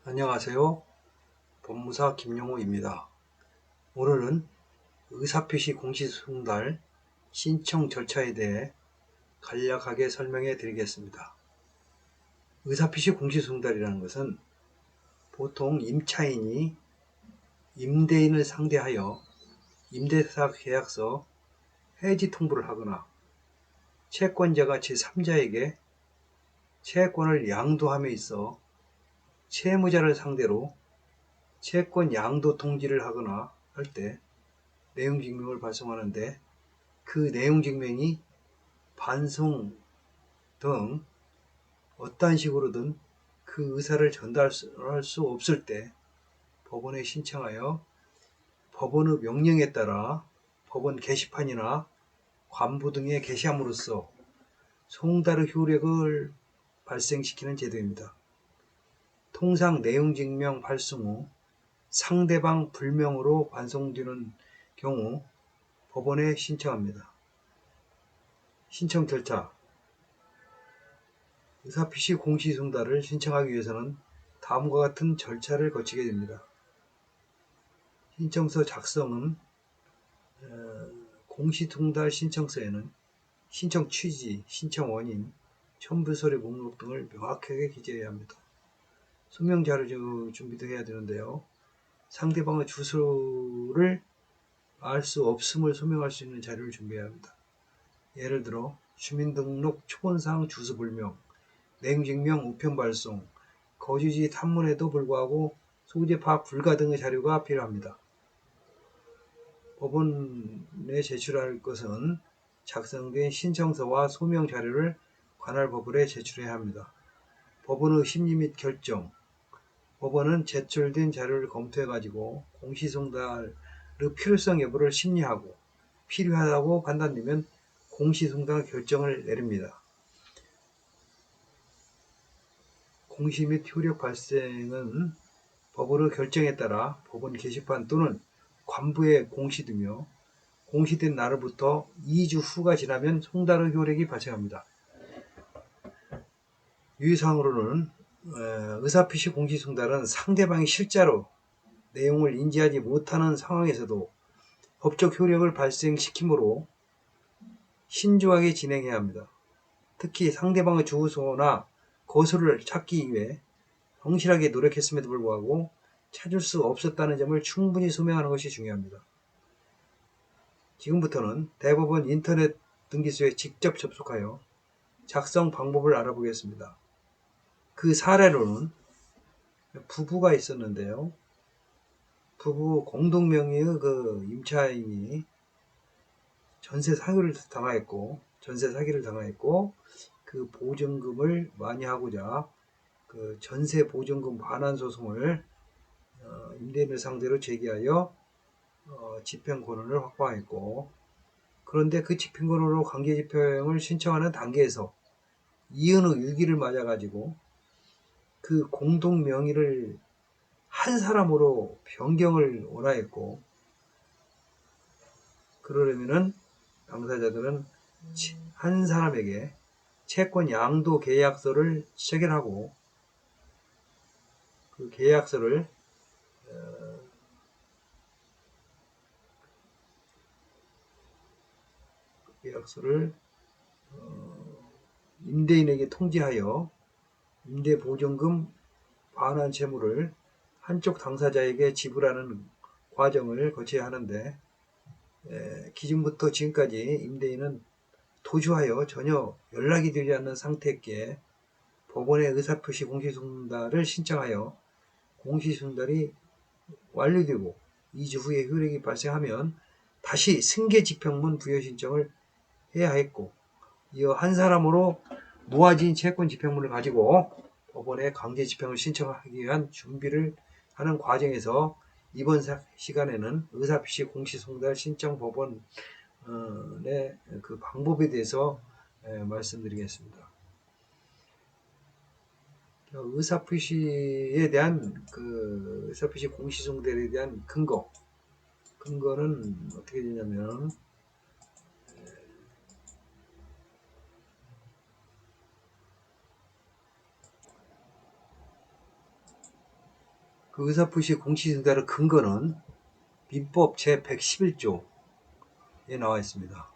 안녕하세요. 법무사 김용호입니다. 오늘은 의사표시 공시송달 신청 절차에 대해 간략하게 설명해 드리겠습니다. 의사표시 공시송달이라는 것은 보통 임차인이 임대인을 상대하여 임대사 계약서 해지 통보를 하거나 채권자가 제3자에게 채권을 양도함에 있어 채무자를 상대로 채권 양도 통지를 하거나 할 때 내용증명을 발송하는데, 그 내용증명이 반송 등 어떠한 식으로든 그 의사를 전달할 수 없을 때 법원에 신청하여 법원의 명령에 따라 법원 게시판이나 관부 등에 게시함으로써 송달의 효력을 발생시키는 제도입니다. 통상 내용증명 발송 후 상대방 불명으로 반송되는 경우 법원에 신청합니다. 신청 절차. 의사표시 공시송달을 신청하기 위해서는 다음과 같은 절차를 거치게 됩니다. 신청서 작성은 공시송달 신청서에는 신청 취지, 신청 원인, 첨부서류 목록 등을 명확하게 기재해야 합니다. 소명자료 준비도 해야 되는데요. 상대방의 주소를 알 수 없음을 소명할 수 있는 자료를 준비해야 합니다. 예를 들어 주민등록 초본상 주소불명, 내용증명 우편 발송, 거주지 탐문에도 불구하고 소재 파악 불가 등의 자료가 필요합니다. 법원에 제출할 것은 작성된 신청서와 소명 자료를 관할 법원에 제출해야 합니다. 법원의 심리 및 결정. 법원은 제출된 자료를 검토해 가지고 공시송달의 필요성 여부를 심리하고 필요하다고 판단되면 공시송달 결정을 내립니다. 공시 및 효력 발생은 법원의 결정에 따라 법원 게시판 또는 관부에 공시되며, 공시된 날로부터 2주 후가 지나면 송달의 효력이 발생합니다. 유의사항으로는 의사표시 공시송달은 상대방이 실제로 내용을 인지하지 못하는 상황에서도 법적 효력을 발생시키므로 신중하게 진행해야 합니다. 특히 상대방의 주소나 거소를 찾기 위해 성실하게 노력했음에도 불구하고 찾을 수 없었다는 점을 충분히 소명하는 것이 중요합니다. 지금부터는 대법원 인터넷 등기소에 직접 접속하여 작성 방법을 알아보겠습니다. 그 사례로는 부부가 있었는데요. 부부 공동명의의 그 임차인이 전세 사기를 당하였고, 그 보증금을 많이 하고자 그 전세 보증금 반환 소송을 임대인을 상대로 제기하여 집행권을 확보하였고, 그런데 그 집행권으로 강제집행을 신청하는 단계에서 이혼의 위기를 맞아가지고 그 공동명의를 한 사람으로 변경을 원하였고, 그러려면은 당사자들은 한 사람에게 채권 양도 계약서를 체결하고, 그 계약서를 임대인에게 통지하여 임대보증금 반환 채무를 한쪽 당사자에게 지불하는 과정을 거쳐야 하는데, 기존부터 지금까지 임대인은 도주하여 전혀 연락이 되지 않는 상태였기에 법원에 의사표시 공시송달을 신청하여 공시송달이 완료되고 2주 후에 효력이 발생하면 다시 승계집행문 부여 신청을 해야 했고, 이어 한 사람으로 모아진 채권 집행문을 가지고 법원에 강제 집행을 신청하기 위한 준비를 하는 과정에서 이번 시간에는 의사표시 공시송달 신청 법원의 그 방법에 대해서 말씀드리겠습니다. 의사표시에 대한 의사표시 공시송달에 대한 근거는 어떻게 되냐면, 그 의사표시 공시승달의 근거는 민법 제111조에 나와 있습니다.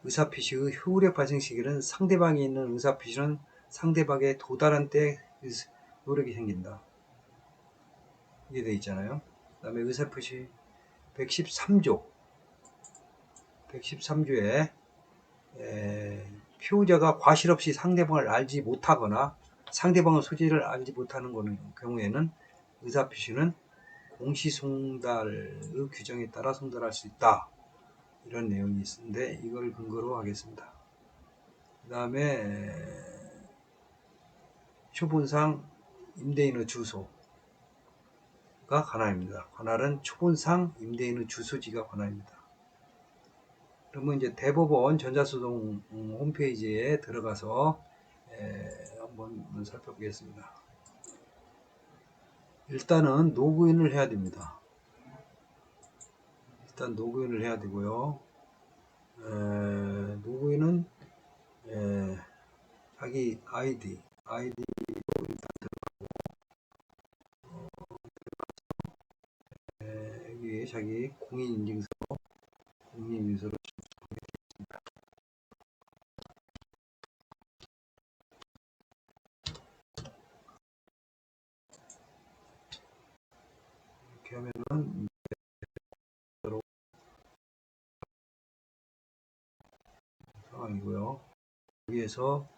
의사표시의 효력 발생 시기는 상대방이 있는 의사표시는 상대방에 도달한 때 효력이 생긴다. 이게 되어 있잖아요. 그 다음에 의사표시 113조에 피우자가 과실 없이 상대방을 알지 못하거나 상대방의 소재를 알지 못하는 경우에는 의사표시는 공시송달의 규정에 따라 송달할 수 있다. 이런 내용이 있는데 이걸 근거로 하겠습니다. 그 다음에 초본상 임대인의 주소가 관할입니다. 관할은 초본상 임대인의 주소지가 관할입니다. 그러면 이제 대법원 전자소송 홈페이지에 들어가서 한번 살펴보겠습니다. 일단은 로그인을 해야 됩니다. 일단 로그인을 해야 되고요. 로그인은 자기 아이디로 일단 여기 자기 공인인증서를 이렇게 하면은 상황이고요. 여기에서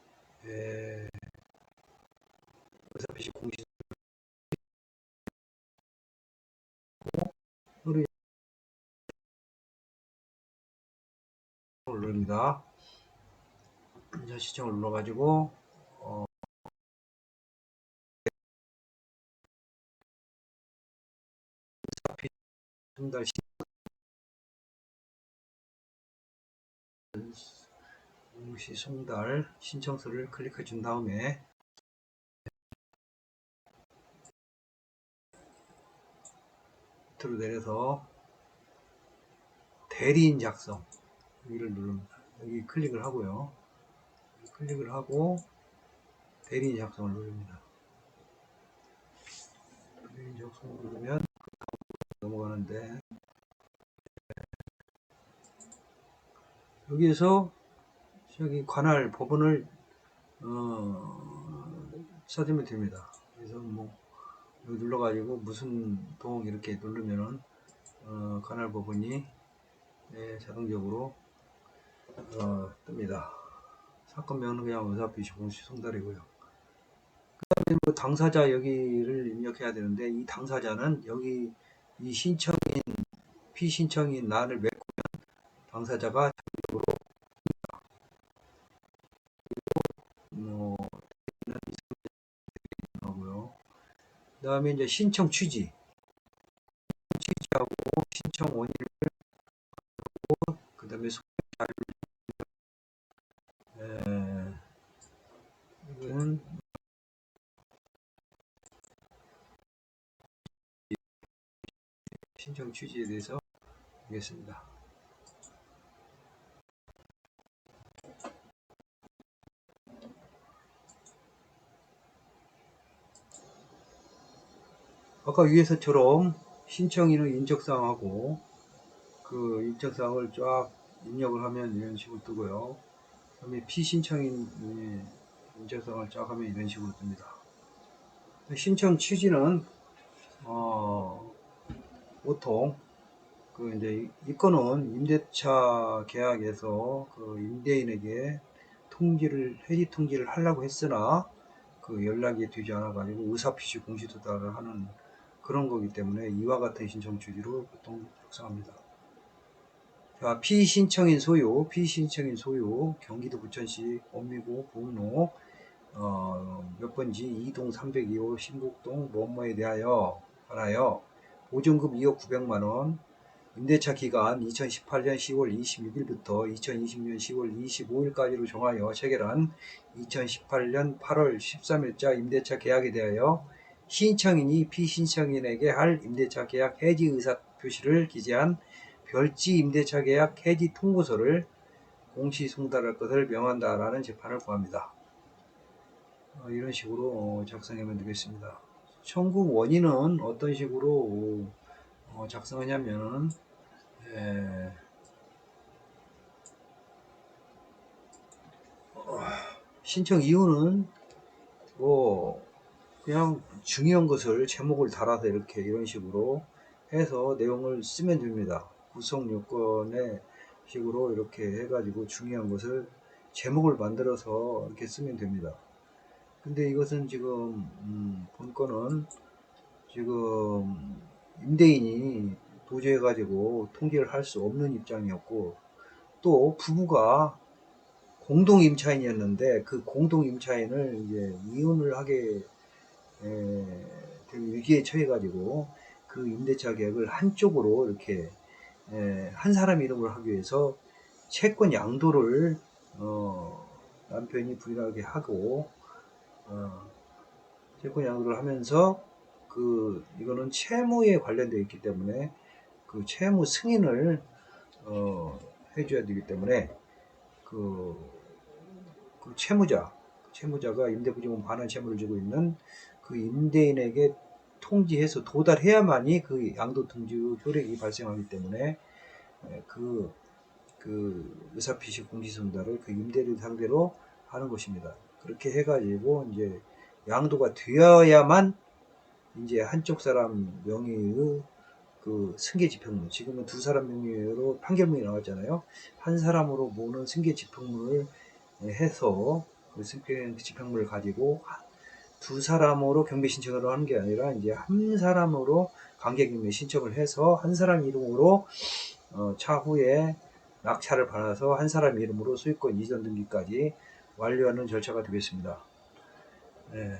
의사표시 공시를 누릅니다. 시청을 눌러가지고 송달 공시 송달 신청서를 클릭해 준 다음에 밑으로 내려서 대리인 작성 여기를 누릅니다. 여기 클릭을 하고요. 클릭을 하고 대리인 작성을 누릅니다. 대리인 작성을 누르면 넘어가는데 여기에서 저기 관할 법원을 찾으면 됩니다. 그래서 뭐 여기 눌러가지고 무슨 동 이렇게 누르면은 관할 법원이 자동적으로 뜹니다. 사건명은 그냥 의사표시 공시 송달이고요. 그 다음에 뭐 당사자 여기를 입력해야 되는데 이 당사자는 여기 이 피신청인 난을 메꾸면 당사자가 자동적으로 하고요. 그 다음에 이제 신청 취지하고 신청 원인을 그 다음에 이거는 신청 취지에 대해서 보겠습니다. 아까 위에서처럼 신청인의 인적사항하고 그 인적사항을 쫙 입력을 하면 이런 식으로 뜨고요. 그 다음에 피신청인 인적사항을 쫙 하면 이런 식으로 뜹니다. 신청 취지는 보통 그 이제 이건은 임대차 계약에서 그 임대인에게 해지 통지를 하려고 했으나 그 연락이 되지 않아 가지고 의사표시 공시도달을 하는 그런 거기 때문에 이와 같은 신청 취지로 보통 작성합니다. 자, 피신청인 소유, 경기도 부천시 원미구 복로 몇 번지 2동 302호 신북동 뭐뭐에 대하여 보증금 2억 900만원, 임대차 기간 2018년 10월 26일부터 2020년 10월 25일까지로 정하여 체결한 2018년 8월 13일자 임대차 계약에 대하여 신청인이 피신청인에게 할 임대차 계약 해지 의사 표시를 기재한 별지 임대차 계약 해지 통보서를 공시 송달할 것을 명한다라는 재판을 구합니다. 이런 식으로 작성하면 되겠습니다. 청구 원인은 어떤 식으로 작성하냐면은 신청 이유는 뭐 그냥 중요한 것을 제목을 달아서 이렇게 이런 식으로 해서 내용을 쓰면 됩니다. 구성 요건의 식으로 이렇게 해가지고 중요한 것을 제목을 만들어서 이렇게 쓰면 됩니다. 근데 이것은 지금 본건은 지금 임대인이 도주해가지고 통지를 할 수 없는 입장이었고, 또 부부가 공동 임차인이었는데 그 공동 임차인을 이제 이혼을 하게 될 위기에 처해가지고 그 임대차 계약을 한쪽으로 이렇게 한 사람 이름으로 하기 위해서 채권 양도를 남편이 부인하게 하고 채권 양도를 하면서 이거는 채무에 관련되어 있기 때문에 그 채무 승인을 해줘야 되기 때문에 그, 채무자가 임대부지분 반환 채무를 주고 있는 그 임대인에게 통지해서 도달해야만이 그 양도통지 효력이 발생하기 때문에 그 의사피시 공시송달을 그 임대를 상대로 하는 것입니다. 그렇게 해가지고 이제 양도가 되어야만 이제 한쪽 사람 명의의 그 승계지평물, 지금은 두 사람 명의로 판결문이 나왔잖아요. 한 사람으로 모는 승계지평물을 해서 그 승계지평물을 가지고 두 사람으로 경매 신청을 하는 게 아니라 이제 한 사람으로 관계경매 신청을 해서 한 사람 이름으로 차후에 낙찰을 받아서 한 사람 이름으로 소유권 이전 등기까지 완료하는 절차가 되겠습니다. 네.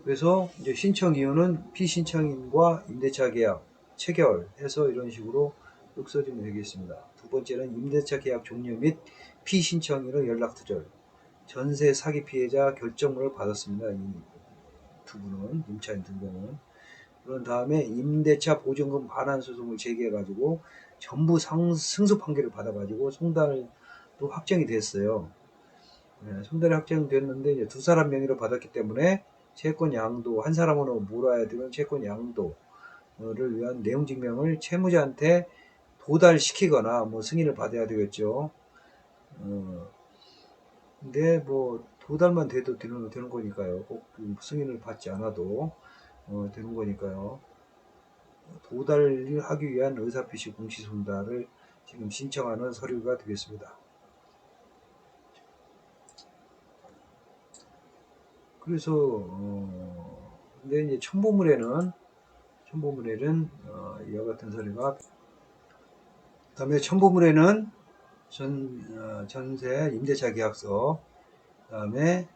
그래서 이제 신청 이유는 피신청인과 임대차 계약 체결해서 이런 식으로 쭉 써주면 되겠습니다. 두 번째는 임대차 계약 종료 및 피신청인의 연락 두절, 전세 사기 피해자 결정문을 받았습니다. 이 두 분은, 임차인 두 분은. 그런 다음에 임대차 보증금 반환 소송을 제기해가지고 전부 승소 판결을 받아가지고 송달도 확정이 됐어요. 송달이 확정됐는데 이제 두 사람 명의로 받았기 때문에 채권 양도, 한 사람으로 몰아야 되는 채권 양도를 위한 내용 증명을 채무자한테 도달시키거나 뭐 승인을 받아야 되겠죠. 근데 뭐 도달만 돼도 되는 거니까요. 꼭 승인을 받지 않아도 되는 거니까요. 도달을 하기 위한 의사피시 공시송달을 지금 신청하는 서류가 되겠습니다. 그래서 근데 이제 첨부물에는 이와 같은 서류가, 그다음에 첨부물에는 전세 임대차 계약서, 그다음에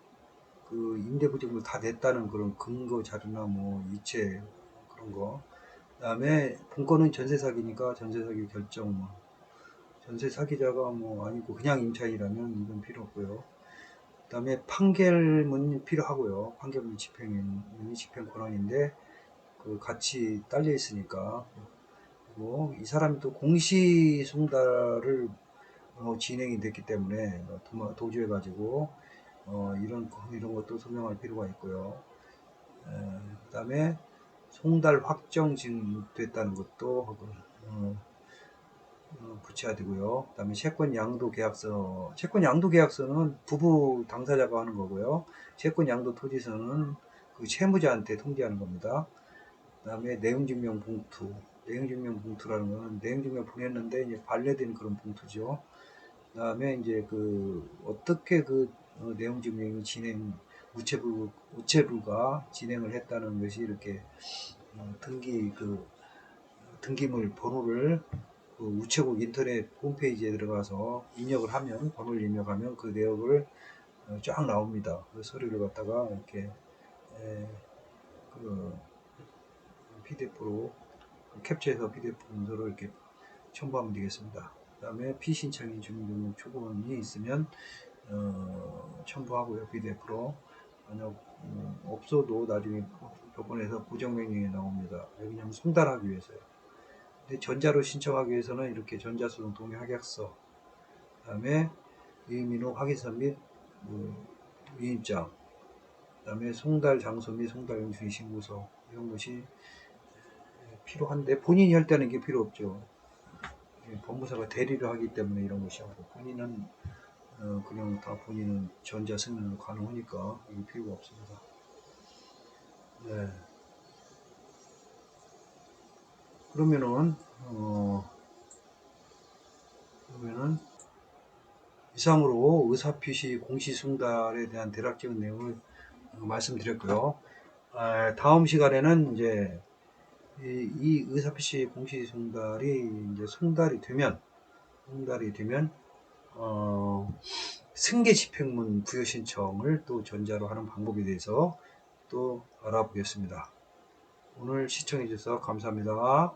그 임대부증을 다 냈다는 그런 근거 자료나 뭐 이체 그런 거, 그다음에 본건은 전세 사기니까 전세 사기 결정, 전세 사기자가 뭐 아니고 그냥 임차인이라면 이건 필요 없고요. 그다음에 판결문이 필요하고요. 판결문 집행인이 집행 권한인데 그 같이 딸려 있으니까. 그리고 이 사람이 또 공시 송달을 진행이 됐기 때문에 도주해 가지고 이런 것도 설명할 필요가 있고요. 그다음에 송달 확정 지금 됐다는 것도 붙여야 되고요. 그다음에 채권 양도 계약서, 채권 양도 계약서는 부부 당사자가 하는 거고요. 채권 양도 토지서는 그 채무자한테 통지하는 겁니다. 그다음에 내용증명 봉투, 내용증명 봉투라는 거는 내용증명 보냈는데 이제 반려된 그런 봉투죠. 그다음에 이제 어떻게 내용증명이 우체부가 진행을 했다는 것이 이렇게 등기물 번호를 우체국 인터넷 홈페이지에 들어가서 입력을 하면, 번호를 입력하면 그 내역을 쫙 나옵니다. 그 서류를 갖다가 이렇게 PDF로 캡처해서 PDF 문서로 이렇게 첨부하면 되겠습니다. 그 다음에 피신청인 주민등록 초본이 있으면 첨부하고요. PDF로. 만약 없어도 나중에 법원에서 보정명령이 나옵니다. 왜냐하면 송달하기 위해서요. 근데 전자로 신청하기 위해서는 이렇게 전자소송 동의하객서, 그 다음에 유의민호 확인서 및 위임장, 그다음에 송달 장소 및 송달 영주인 신고서 이런 것이 필요한데 본인이 할 때는 이게 필요 없죠. 법무사가 대리를 하기 때문에 이런 것이 하고 본인은 그냥 다 본인은 전자승인으로 가능하니까 이게 필요가 없습니다. 네. 그러면은 이상으로 의사표시 공시송달에 대한 대략적인 내용을 말씀드렸고요. 다음 시간에는 이제 이 의사표시 공시송달이 이제 송달이 되면 승계집행문 부여 신청을 또 전자로 하는 방법에 대해서 또 알아보겠습니다. 오늘 시청해 주셔서 감사합니다.